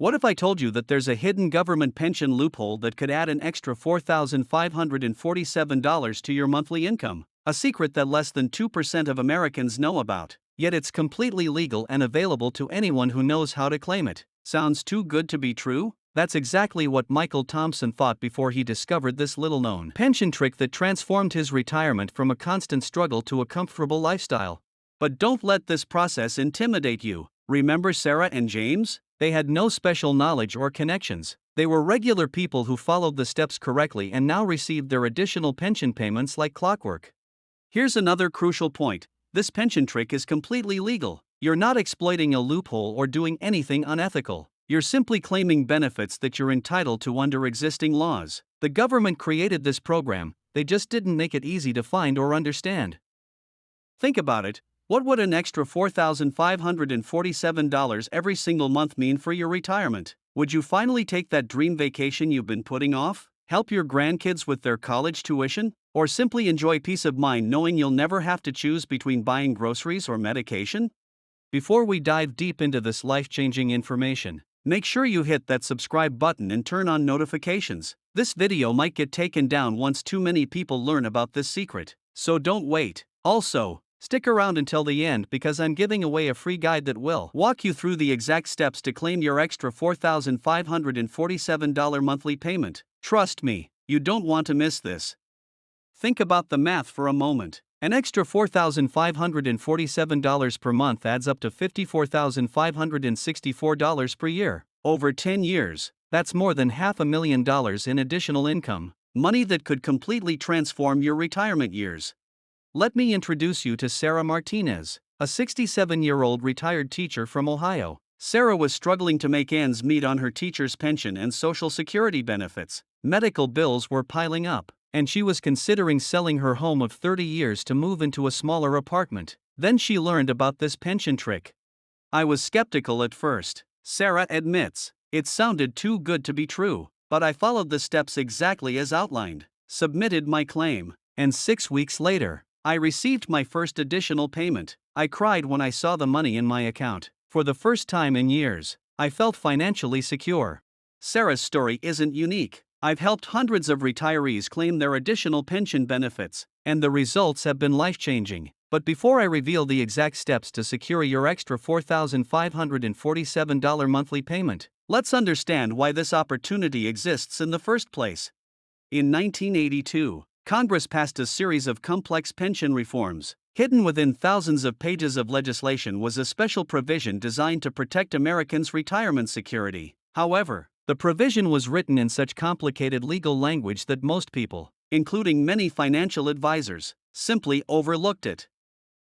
What if I told you that there's a hidden government pension loophole that could add an extra $4,547 to your monthly income? A secret that less than 2% of Americans know about, yet it's completely legal and available to anyone who knows how to claim it. Sounds too good to be true? That's exactly what Michael Thompson thought before he discovered this little-known pension trick that transformed his retirement from a constant struggle to a comfortable lifestyle. But don't let this process intimidate you. Remember Sarah and James? They had no special knowledge or connections. They were regular people who followed the steps correctly and now received their additional pension payments like clockwork. Here's another crucial point. This pension trick is completely legal. You're not exploiting a loophole or doing anything unethical. You're simply claiming benefits that you're entitled to under existing laws. The government created this program, they just didn't make it easy to find or understand. Think about it. What would an extra $4,547 every single month mean for your retirement? Would you finally take that dream vacation you've been putting off? Help your grandkids with their college tuition? Or simply enjoy peace of mind knowing you'll never have to choose between buying groceries or medication? Before we dive deep into this life-changing information, make sure you hit that subscribe button and turn on notifications. This video might get taken down once too many people learn about this secret, so don't wait. Also, stick around until the end because I'm giving away a free guide that will walk you through the exact steps to claim your extra $4,547 monthly payment. Trust me, you don't want to miss this. Think about the math for a moment. An extra $4,547 per month adds up to $54,564 per year. Over 10 years, that's more than $500,000 in additional income. Money that could completely transform your retirement years. Let me introduce you to Sarah Martinez, a 67-year-old retired teacher from Ohio. Sarah was struggling to make ends meet on her teacher's pension and Social Security benefits. Medical bills were piling up, and she was considering selling her home of 30 years to move into a smaller apartment. Then she learned about this pension trick. I was skeptical at first, Sarah admits. It sounded too good to be true, but I followed the steps exactly as outlined, submitted my claim, and 6 weeks later, I received my first additional payment. I cried when I saw the money in my account. For the first time in years, I felt financially secure. Sarah's story isn't unique. I've helped hundreds of retirees claim their additional pension benefits, and the results have been life-changing. But before I reveal the exact steps to secure your extra $4,547 monthly payment, let's understand why this opportunity exists in the first place. In 1982, Congress passed a series of complex pension reforms. Hidden within thousands of pages of legislation was a special provision designed to protect Americans' retirement security. However, the provision was written in such complicated legal language that most people, including many financial advisors, simply overlooked it.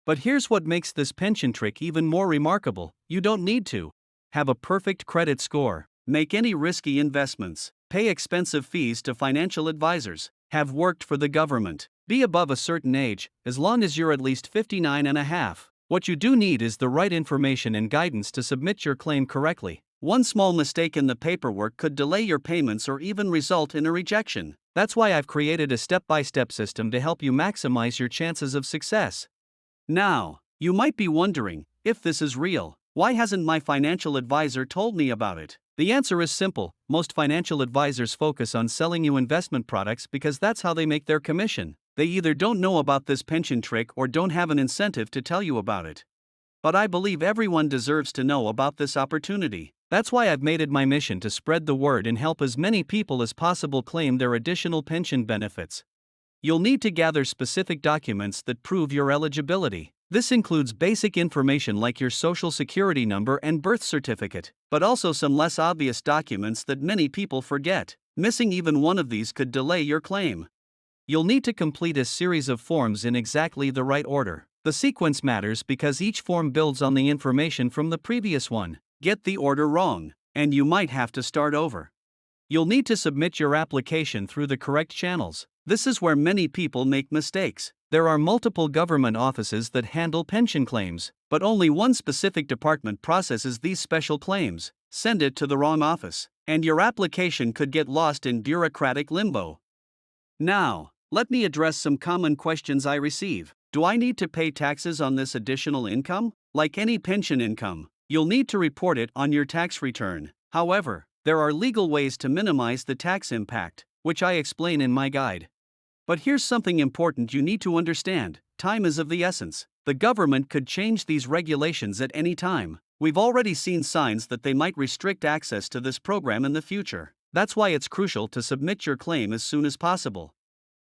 But here's what makes this pension trick even more remarkable. You don't need to have a perfect credit score, make any risky investments, pay expensive fees to financial advisors, have worked for the government, be above a certain age, as long as you're at least 59 and a half. What you do need is the right information and guidance to submit your claim correctly. One small mistake in the paperwork could delay your payments or even result in a rejection. That's why I've created a step-by-step system to help you maximize your chances of success. Now, you might be wondering, if this is real, why hasn't my financial advisor told me about it? The answer is simple. Most financial advisors focus on selling you investment products because that's how they make their commission. They either don't know about this pension trick or don't have an incentive to tell you about it. But I believe everyone deserves to know about this opportunity. That's why I've made it my mission to spread the word and help as many people as possible claim their additional pension benefits. You'll need to gather specific documents that prove your eligibility. This includes basic information like your Social Security number and birth certificate, but also some less obvious documents that many people forget. Missing even one of these could delay your claim. You'll need to complete a series of forms in exactly the right order. The sequence matters because each form builds on the information from the previous one. Get the order wrong, and you might have to start over. You'll need to submit your application through the correct channels. This is where many people make mistakes. There are multiple government offices that handle pension claims, but only one specific department processes these special claims. Send it to the wrong office, and your application could get lost in bureaucratic limbo. Now, let me address some common questions I receive. Do I need to pay taxes on this additional income? Like any pension income, you'll need to report it on your tax return. However, there are legal ways to minimize the tax impact, which I explain in my guide. But here's something important you need to understand: time is of the essence. The government could change these regulations at any time. We've already seen signs that they might restrict access to this program in the future. That's why it's crucial to submit your claim as soon as possible.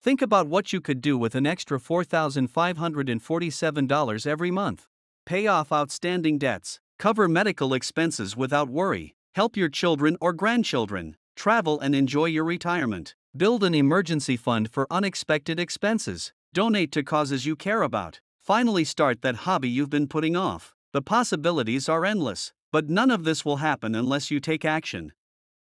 Think about what you could do with an extra $4,547 every month. Pay off outstanding debts, cover medical expenses without worry, help your children or grandchildren, travel and enjoy your retirement, build an emergency fund for unexpected expenses, donate to causes you care about, finally start that hobby you've been putting off. The possibilities are endless, but none of this will happen unless you take action.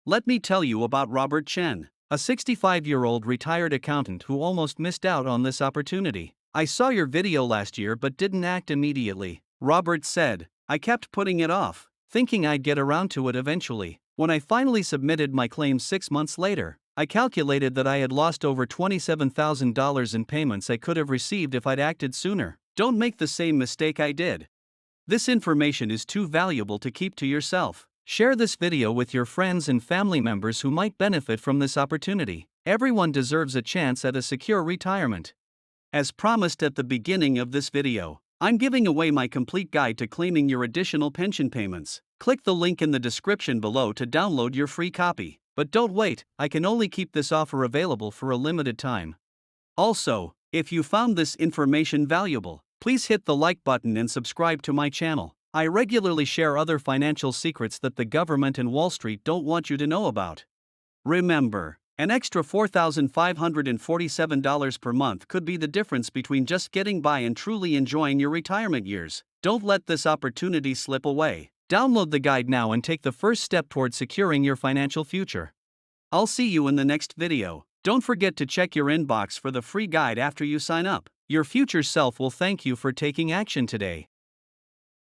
Let me tell you about Robert Chen, a 65-year-old retired accountant who almost missed out on this opportunity. "I saw your video last year but didn't act immediately," Robert said. "I kept putting it off, thinking I'd get around to it eventually. When I finally submitted my claim 6 months later, I calculated that I had lost over $27,000 in payments I could have received if I'd acted sooner." Don't make the same mistake I did. This information is too valuable to keep to yourself. Share this video with your friends and family members who might benefit from this opportunity. Everyone deserves a chance at a secure retirement. As promised at the beginning of this video, I'm giving away my complete guide to claiming your additional pension payments. Click the link in the description below to download your free copy. But don't wait, I can only keep this offer available for a limited time. Also, if you found this information valuable, please hit the like button and subscribe to my channel. I regularly share other financial secrets that the government and Wall Street don't want you to know about. Remember, an extra $4,547 per month could be the difference between just getting by and truly enjoying your retirement years. Don't let this opportunity slip away. Download the guide now and take the first step toward securing your financial future. I'll see you in the next video. Don't forget to check your inbox for the free guide after you sign up. Your future self will thank you for taking action today.